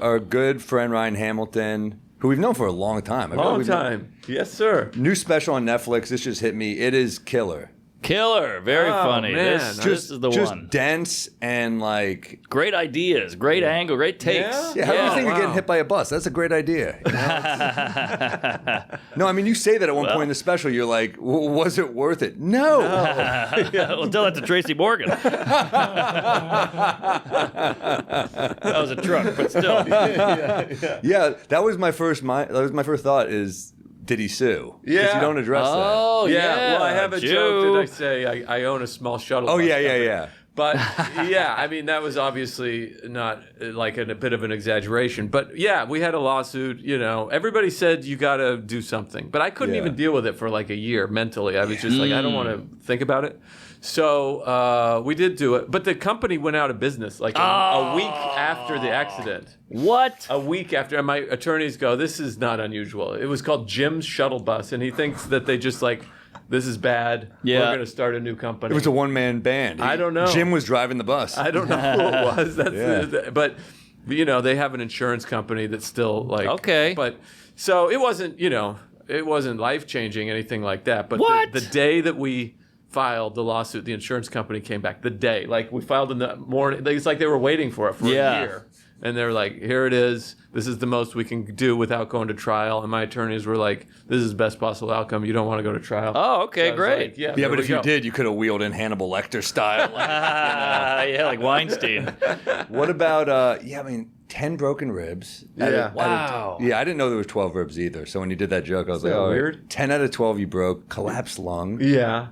our good friend Ryan Hamilton, who we've known for a long time. Long time. Yes, sir. New special on Netflix. This just hit me. It is killer. Killer. Very funny. Man. This is the just one. dense and like... Great ideas. Great angle. Great takes. Yeah, how do you think of getting hit by a bus? That's a great idea. No, I mean, you say that at one point in the special. You're like, was it worth it? No. Well, tell that to Tracy Morgan. That was a truck, but still. Yeah, that was my first thought is, did he sue? Yeah. 'Cause you don't address that. Oh, yeah. Well, I have a joke that I say I own a small shuttle. Oh, bus yeah. company. But yeah, I mean, that was obviously not like a bit of an exaggeration. But yeah, we had a lawsuit, everybody said you got to do something, but I couldn't even deal with it for like a year mentally. I was just like, I don't want to think about it. So we did do it, but the company went out of business like a week after the accident. What? A week after, and my attorneys go, this is not unusual. It was called Jim's Shuttle Bus, and he thinks that they just like, this is bad. Yeah. We're going to start a new company. It was a one-man band. I don't know. Jim was driving the bus. I don't know who it was. But they have an insurance company that's still like Okay. But so it wasn't it wasn't life-changing, anything like that. But What? The day that we filed the lawsuit, the insurance company came back. The day, like we filed in the morning, it's like they were waiting for it for a year. And they're like, here it is. This is the most we can do without going to trial. And my attorneys were like, this is the best possible outcome. You don't want to go to trial. Oh, okay, So I was great. like, yeah, But if you did, you could have wheeled in Hannibal Lecter style. Yeah, like Weinstein. What about, 10 broken ribs. Yeah. Wow. Yeah, I didn't know there was 12 ribs either. So when you did that joke, I was like, that oh, weird? 10 out of 12 you broke. Collapsed lung. Yeah.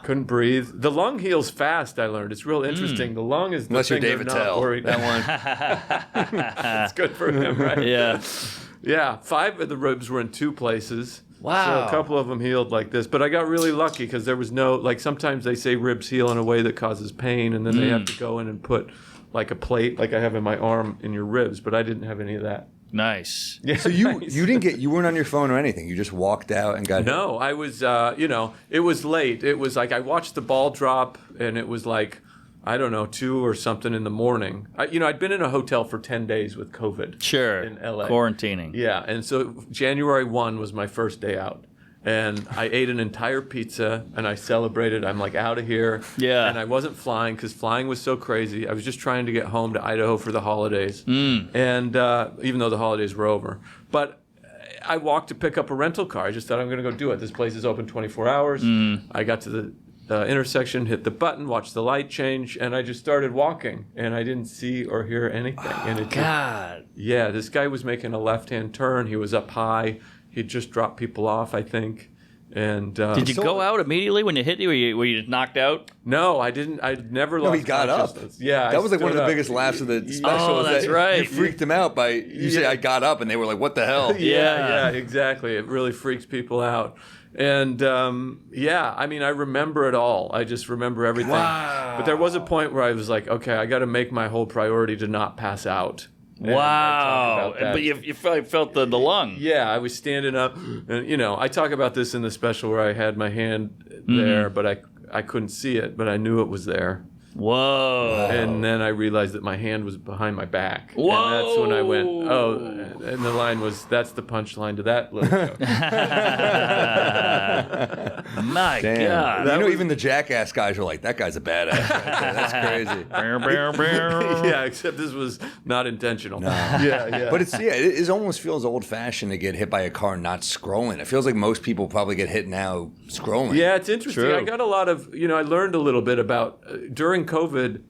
Couldn't breathe. The lung heals fast, I learned. It's real interesting. The lung is the Unless you're thing David they're not Tell. worried. That one. It's good for him, right? Yeah. Yeah, 5 of the ribs were in 2 places. Wow. So a couple of them healed like this. But I got really lucky because there was no, like sometimes they say ribs heal in a way that causes pain and then they have to go in and put like a plate like I have in my arm in your ribs, but I didn't have any of that. Nice. Yeah, So you weren't on your phone or anything. You just walked out and got No, I was, it was late. It was like I watched the ball drop and it was like, I don't know, 2 or something in the morning. I'd been in a hotel for 10 days with COVID. Sure. In LA. Quarantining. Yeah, and so January 1 was my first day out. And I ate an entire pizza and I celebrated. I'm like out of here. Yeah. And I wasn't flying because flying was so crazy. I was just trying to get home to Idaho for the holidays. And even though the holidays were over. But I walked to pick up a rental car. I just thought I'm going to go do it. This place is open 24 hours. I got to the intersection, hit the button, watched the light change, and I just started walking. And I didn't see or hear anything. And it God. yeah, this guy was making a left-hand turn. He was up high. He'd just dropped people off, I think. And Did you go out immediately when you hit you? Were you just knocked out? No, I didn't. I never lost he got up. consciousness. Yeah, That was like one of the stood up. biggest laughs of the special. Oh, is that's that right. You freaked them out by, you say, I got up, and they were like, what the hell? Yeah, exactly. It really freaks people out. And I mean, I remember it all. I just remember everything. Wow. But there was a point where I was like, okay, I got to make my whole priority to not pass out. And I Wow. talk about that. But you felt the lung. Yeah, I was standing up, and I talk about this in the special where I had my hand there, but I couldn't see it, but I knew it was there. Whoa. And then I realized that my hand was behind my back. Whoa. And that's when I went, oh, and the line was, that's the punchline to that little joke. My Damn. God. Even the jackass guys were like, that guy's a badass. Right there. That's crazy. Yeah, except this was not intentional. No. Yeah. But it almost feels old-fashioned to get hit by a car not scrolling. It feels like most people probably get hit now scrolling. Yeah, it's interesting. True. I got a lot of, I learned a little bit about, during COVID,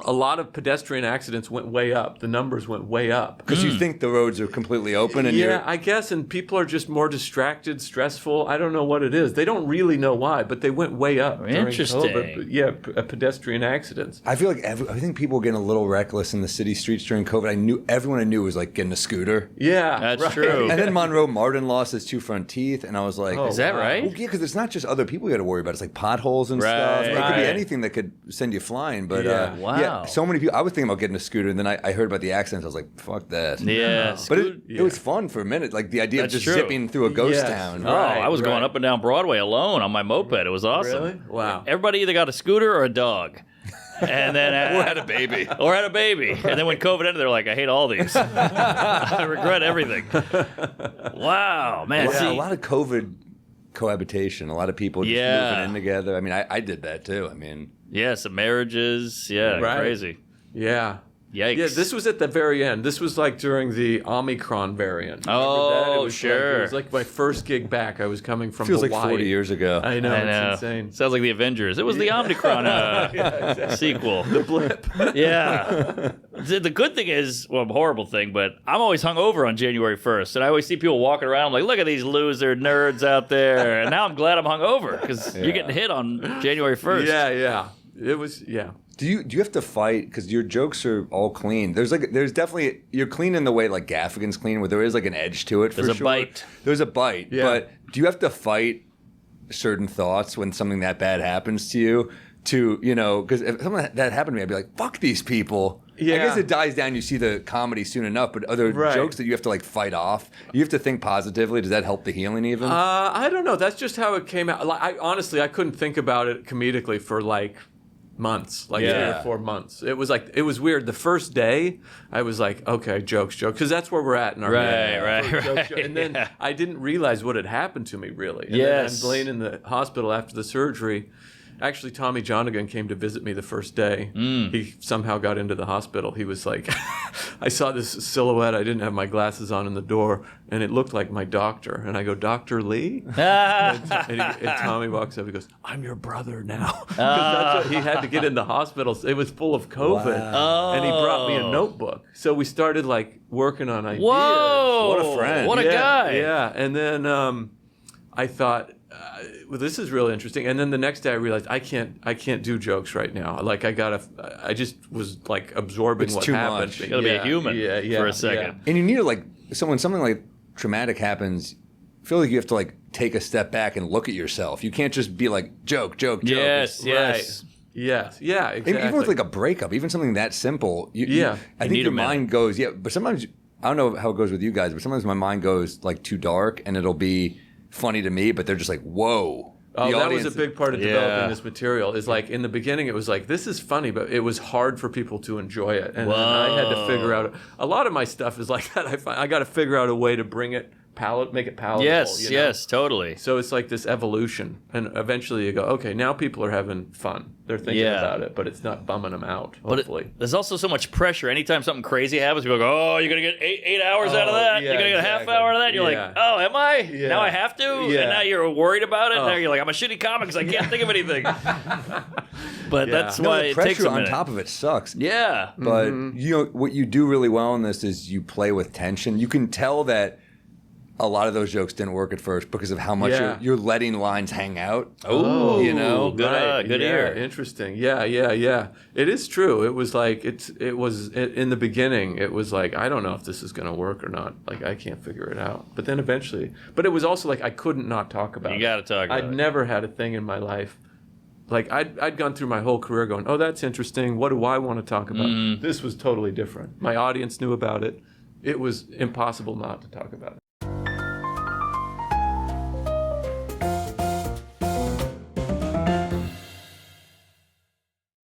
a lot of pedestrian accidents went way up. The numbers went way up. Because you think the roads are completely open and Yeah, I guess, and people are just more distracted, stressful. I don't know what it is. They don't really know why, but they went way up during Interesting. COVID. But yeah, pedestrian accidents. I feel like I think people were getting a little reckless in the city streets during COVID. Everyone I knew was like getting a scooter. Yeah, That's right. true. And then Monroe Martin lost his 2 front teeth, and I was like, Is that wow. right? Well, yeah, because it's not just other people you got to worry about. It's like potholes and Right, stuff. It could be right. anything that could send you flying. But Yeah. Wow. so many people. I was thinking about getting a scooter, and then I heard about the accidents. I was like, fuck that. Yeah. But it was fun for a minute. Like the idea That's of just true. zipping through a ghost Yes. town. Oh, Right, I was going right. up and down Broadway alone on my moped. It was awesome. Really? Wow. Everybody either got a scooter or a dog. and then Or had a baby. or had a baby, and then when COVID ended, they're like, I hate all these. I regret everything. Wow, man. Yeah, See, a lot of COVID cohabitation. A lot of people just moving in together. I mean, I did that too. I mean, some marriages. Yeah, Right. crazy. Yeah. Yikes. Yeah, this was at the very end. This was like during the Omicron variant. Remember Oh, that? It was sure. it was like my first gig back. I was coming from feels Hawaii. like 40 years ago. I know, I know. it's insane. Sounds like the Avengers. It was the Omicron sequel. The blip. Yeah. The good thing is, well, a horrible thing, but I'm always hungover on January 1st. And I always see people walking around. I'm like, look at these loser nerds out there. And now I'm glad I'm hungover because you're getting hit on January 1st. Yeah. It was, yeah. Do you have to fight because your jokes are all clean? There's definitely you're clean in the way like Gaffigan's clean, where there is like an edge to it. There's a bite. There's a bite. Yeah. But do you have to fight certain thoughts when something that bad happens to you? Because if something that happened to me, I'd be like, "Fuck these people." Yeah. I guess it dies down. You see the comedy soon enough, but other Right. jokes that you have to like fight off. You have to think positively. Does that help the healing even? I don't know. That's just how it came out. Like, honestly, I couldn't think about it comedically for like months, like 3 or 4 months. It was weird. The first day, I was like, okay, jokes, because that's where we're at in our Right. And then I didn't realize what had happened to me really. And Yes. then I'm laying in the hospital after the surgery. Actually, Tommy Johnigan came to visit me the first day. He somehow got into the hospital. He was like, I saw this silhouette. I didn't have my glasses on in the door, and it looked like my doctor. And I go, Dr. Lee? and Tommy walks up. He goes, I'm your brother now. 'Cause that's what, he had to get in the hospital. It was full of COVID. And he brought me a notebook. So we started like working on ideas. Whoa. What a friend. What a guy. Yeah. And then I thought, well, this is really interesting. And then the next day I realized I can't do jokes right now. Like I just was like absorbing It's what too happened. much. You gotta be a human for a second. And you need to like when something like traumatic happens, I feel like you have to like take a step back and look at yourself. You can't just be like joke. Yes, yes. Yes. Yeah, exactly. Even with like a breakup, even something that simple. I think need your a minute. mind goes, but sometimes, I don't know how it goes with you guys, but sometimes my mind goes like too dark and it'll be funny to me, but they're just like, whoa. Oh, The that audience- was a big part of developing this material. Is like in the beginning, it was like this is funny, but it was hard for people to enjoy it, and then I had to figure out. A lot of my stuff is like that. I got to figure out a way to bring it make it palatable. Yes, you know? yes, totally. So it's like this evolution, and eventually you go, okay, now people are having fun. They're thinking about it, but it's not bumming them out. Hopefully, There's also so much pressure. Anytime something crazy happens, people go, "Oh, you're gonna get eight hours out of that. yeah, You're gonna get a half exactly. hour out of that." And you're Yeah. like, "Oh, am I? Yeah. Now I have to." Yeah. And now you're worried about it. Oh. Now you're like, "I'm a shitty comic because I can't think of anything." But Yeah. that's No, why the it takes pressure a on minute. top of it sucks. Yeah. But what you do really well in this is you play with tension. You can tell that a lot of those jokes didn't work at first because of how much you're letting lines hang out. Oh, you know, good, good ear. Interesting. Yeah. It is true. It was like it was in the beginning. It was like I don't know if this is going to work or not. Like I can't figure it out. But then eventually. But it was also like I couldn't not talk about it. You got to talk about I'd it. never had a thing in my life. Like I'd gone through my whole career going, oh, that's interesting. What do I want to talk about? This was totally different. My audience knew about it. It was impossible not to talk about it.